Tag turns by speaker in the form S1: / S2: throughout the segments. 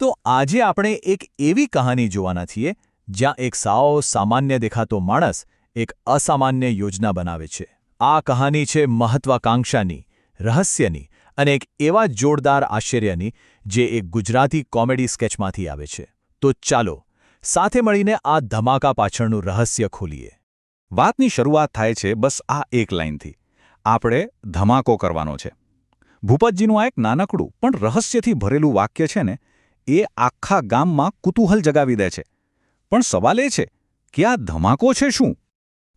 S1: તો આજે આપણે એક એવી કહાની જોવાના છીએ જ્યાં એક સાવ સામાન્ય દેખાતો માણસ એક અસામાન્ય યોજના બનાવે છે. આ કહાની છે મહત્વાકાંક્ષાની, રહસ્યની અને એક એવા જોરદાર આશ્ચર્યની જે એક ગુજરાતી કોમેડી સ્કેચમાંથી આવે છે. તો ચાલો સાથે મળીને આ ધમાકા પાછળનું રહસ્ય ખોલીએ.
S2: વાતની શરૂઆત થાય છે બસ આ એક લાઇનથી. આપણે ધમાકો કરવાનો છે. ભૂપતજીનું આ એક નાનકડું પણ રહસ્યથી ભરેલું વાક્ય છે ને, એ આખા ગામમાં કુતૂહલ જગાવી દે છે. પણ સવાલ એ છે કે આ ધમાકો છે શું?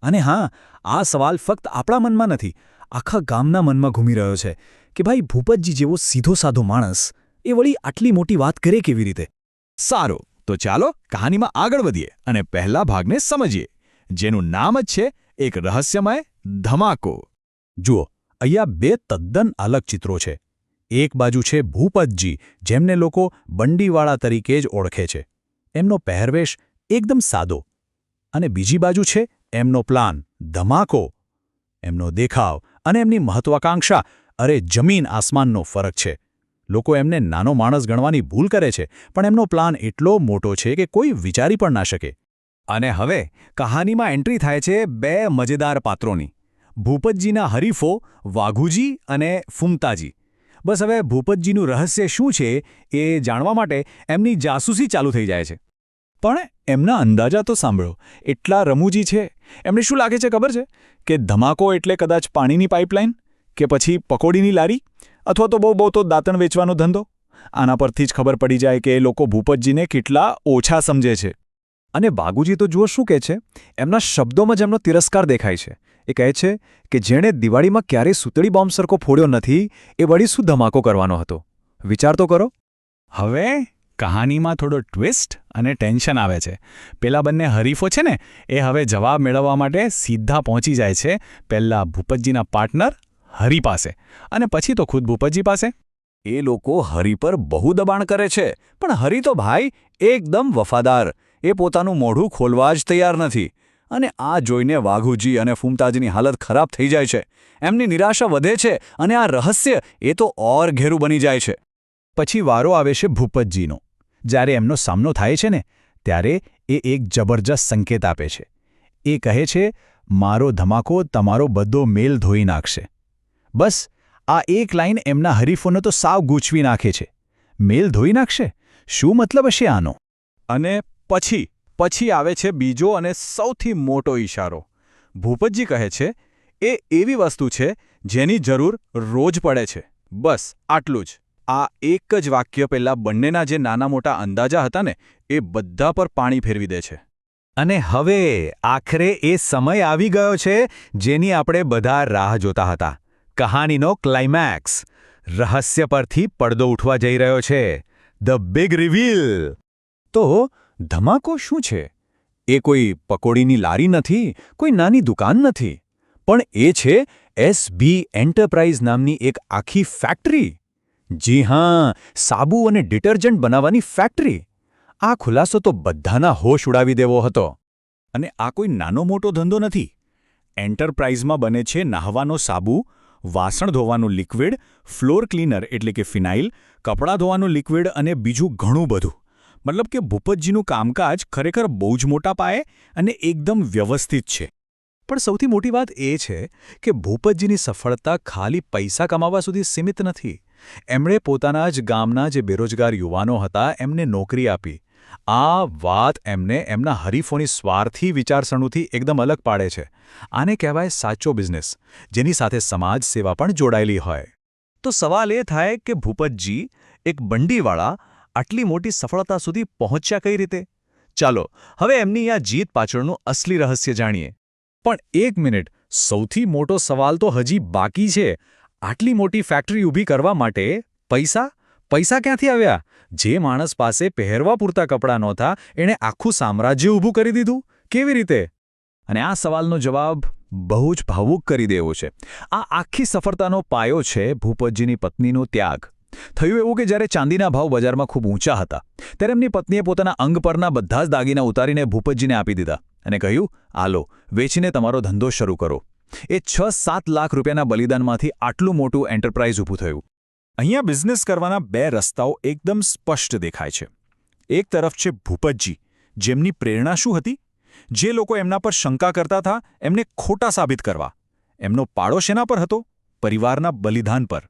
S3: અને હા, આ સવાલ ફક્ત આપણા મનમાં નથી, આખા ગામના મનમાં ઘૂમી રહ્યો છે કે ભાઈ ભૂપતજી જેવો સીધો સાધો માણસ એ વળી આટલી મોટી વાત કરે કેવી રીતે?
S1: સારું, તો ચાલો કહાનીમાં આગળ વધીએ અને પહેલા ભાગને સમજીએ, જેનું નામ જ છે એક રહસ્યમય ધમાકો.
S3: જુઓ, અહીંયા બે તદ્દન અલગ ચિત્રો છે. એક બાજુ છે ભૂપતજી, જેમને લોકો બંડીવાળા તરીકે જ ઓળખે છે. એમનો પહેરવેશ એકદમ સાદો. અને બીજી બાજુ છે એમનો પ્લાન, ધમાકો. એમનો દેખાવ અને એમની મહત્વાકાંક્ષા, અરે જમીન આસમાનનો ફરક છે. લોકો એમને નાનો માણસ ગણવાની ભૂલ કરે છે, પણ એમનો પ્લાન એટલો મોટો છે કે કોઈ વિચારી પણ ના શકે.
S2: અને હવે કહાનીમાં એન્ટ્રી થાય છે બે મજેદાર પાત્રોની. ભૂપતજીના હરીફો વાઘુજી અને ફૂમતાજી. બસ હવે ભૂપતજીનું રહસ્ય શું છે એ જાણવા માટે એમની જાસૂસી ચાલુ થઈ જાય છે.
S3: પણ એમના અંદાજા તો સાંભળો, એટલા રમૂજી છે.
S2: એમને શું લાગે છે ખબર છે કે ધમાકો એટલે કદાચ પાણીની પાઇપલાઇન, કે પછી પકોડીની લારી, અથવા તો બહુ તો દાંતણ વેચવાનો ધંધો. આના પરથી જ ખબર પડી જાય કે એ લોકો ભૂપતજીને કેટલા ઓછા સમજે છે. અને બાગુજી તો જુઓ શું કહે છે, એમના શબ્દોમાં જ એમનો તિરસ્કાર દેખાય છે. એ કહે છે કે જેણે દિવાળીમાં ક્યારેય સૂતળી બોમ્બ સરખો ફોડ્યો નથી, એ વળી શું ધમાકો કરવાનો હતો? વિચાર તો કરો. હવે કહાનીમાં થોડો ટ્વિસ્ટ અને ટેન્શન આવે છે. પેલા બંને હરીફો છે ને, એ હવે જવાબ મેળવવા માટે સીધા પહોંચી જાય છે પહેલા ભૂપતજીના પાર્ટનર હરી પાસે, અને પછી તો ખુદ ભૂપતજી પાસે. એ લોકો હરી પર બહુ દબાણ કરે છે, પણ હરી તો ભાઈ એકદમ વફાદાર. એ પોતાનું મોઢું ખોલવા જ તૈયાર નથી. અને આ જોઈને વાઘુજી અને ફૂમતાજીની હાલત ખરાબ થઈ જાય છે. એમની નિરાશા વધે છે અને આ રહસ્ય એ તો ઓર ઘેરું બની જાય છે.
S3: પછી વારો આવે છે ભૂપતજીનો. જ્યારે એમનો સામનો થાય છે ને, ત્યારે એ એક જબરજસ્ત સંકેત આપે છે. એ કહે છે, મારો ધમાકો તમારો બધો મેલ ધોઈ નાખશે. બસ આ એક લાઈન એમના હરીફોને તો સાવ ગૂંચવી નાખે છે. મેલ ધોઈ નાખશે? શું મતલબ હશે આનો?
S2: અને પછી આવે છે બીજો અને સૌથી મોટો ઈશારો. ભૂપતજી કહે છે, એ એવી વસ્તુ છે જેની જરૂર રોજ પડે છે. બસ આટલું જ. આ એક જ વાક્ય પહેલાં બંનેના જે નાના મોટા અંદાજા હતા ને, એ બધા પર પાણી ફેરવી દે છે.
S3: અને હવે આખરે એ સમય આવી ગયો છે જેની આપણે બધા રાહ જોતા હતા. કહાનીનો ક્લાઇમેક્સ. રહસ્ય પરથી પડદો ઉઠવા જઈ રહ્યો છે. The big reveal. તો ધમાકો શું છે? એ કોઈ પકોડીની લારી નથી, કોઈ નાની દુકાન નથી, પણ એ છે SB એન્ટરપ્રાઇઝ નામની એક આખી ફેક્ટરી. જી હા, સાબુ અને ડિટર્જન્ટ બનાવવાની ફેક્ટરી. આ ખુલાસો તો બધાના હોશ ઉડાવી દેવો હતો.
S2: અને આ કોઈ નાનો મોટો ધંધો નથી. એન્ટરપ્રાઇઝમાં બને છે નહાવાનો સાબુ, વાસણ ધોવાનું લિક્વિડ, ફ્લોર ક્લીનર એટલે કે ફિનાઇલ, કપડાં ધોવાનું લિક્વિડ અને બીજું ઘણું બધું. મતલબ કે ભૂપતજીનું કામકાજ ખરેખર બહુ જ મોટા પાયે અને એકદમ વ્યવસ્થિત છે.
S3: પણ સૌથી મોટી વાત એ છે કે ભૂપતજીની સફળતા ખાલી પૈસા કમાવા સુધી સીમિત નથી. એમણે પોતાના જ ગામના જે બેરોજગાર યુવાનો હતા એમને નોકરી આપી. આ વાત એમને એમના હરીફોની સ્વાર્થી વિચારસરણીથી એકદમ અલગ પાડે છે. આને કહેવાય સાચો બિઝનેસ, જેની સાથે સમાજ સેવા પણ જોડાયેલી હોય.
S2: તો સવાલ એ થાય કે ભૂપતજી, એક બંડીવાળા, આટલી મોટી સફળતા સુધી પહોંચ્યા કઈ રીતે? ચાલો હવે એમની આ જીત પાછળનું અસલી રહસ્ય જાણીએ.
S3: પણ એક મિનિટ, સૌથી મોટો સવાલ તો હજી બાકી છે. આટલી મોટી ફેક્ટરી ઊભી કરવા માટે પૈસા ક્યાંથી આવ્યા? જે માણસ પાસે પહેરવા પૂરતા કપડાં નહોતા, એણે આખું સામ્રાજ્ય ઊભું કરી દીધું. કેવી રીતે?
S2: અને આ સવાલનો જવાબ બહુ જ ભાવુક કરી દેવો છે. આ આખી સફળતાનો પાયો છે ભૂપતજીની પત્નીનો ત્યાગ. થયું એવું કે જ્યારે ચાંદીના ભાવ બજારમાં ખૂબ ઊંચા હતા, ત્યારે એમની પત્નીએ પોતાના અંગ પરના બધા જ દાગીના ઉતારીને ભૂપતજીને આપી દીધા અને કહ્યું, આલો, વેચીને તમારો ધંધો શરૂ કરો. એ 6-7 લાખ રૂપિયાના બલિદાનમાંથી આટલું મોટું એન્ટરપ્રાઇઝ ઊભું થયું. અહીંયા બિઝનેસ કરવાના બે રસ્તાઓ એકદમ સ્પષ્ટ દેખાય છે. એક તરફ છે ભૂપતજી, જેમની પ્રેરણા શું હતી? જે લોકો એમના પર શંકા કરતા હતા એમને ખોટા સાબિત કરવા. એમનો પાડો શેના પર હતો? પરિવારના બલિદાન પર.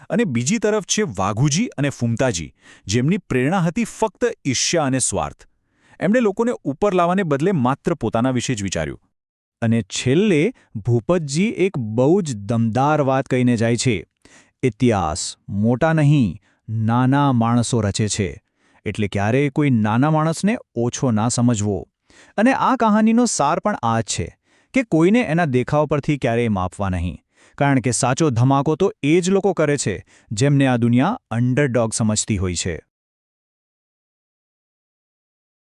S2: અને બીજી તરફ છે વાઘુજી અને ફૂમતાજી, જેમની પ્રેરણા હતી ફક્ત ઈર્ષ્યા અને સ્વાર્થ. એમણે લોકોને ઉપર લાવવાને બદલે માત્ર પોતાના વિશે જ વિચાર્યું.
S1: અને છેલ્લે ભૂપતજી એક બહુ જ દમદાર વાત કહીને જાય છે. ઇતિહાસ મોટા નહીં, નાના માણસો રચે છે. એટલે ક્યારેય કોઈ નાના માણસને ઓછો ના સમજવો. અને આ કહાનીનો સાર પણ આ જ છે કે કોઈને એના દેખાવ પરથી ક્યારેય માપવા નહીં. કારણ કે સાચો ધમાકો તો એ જ લોકો કરે છે જેમને આ દુનિયા અંડરડોગ સમજતી હોય છે.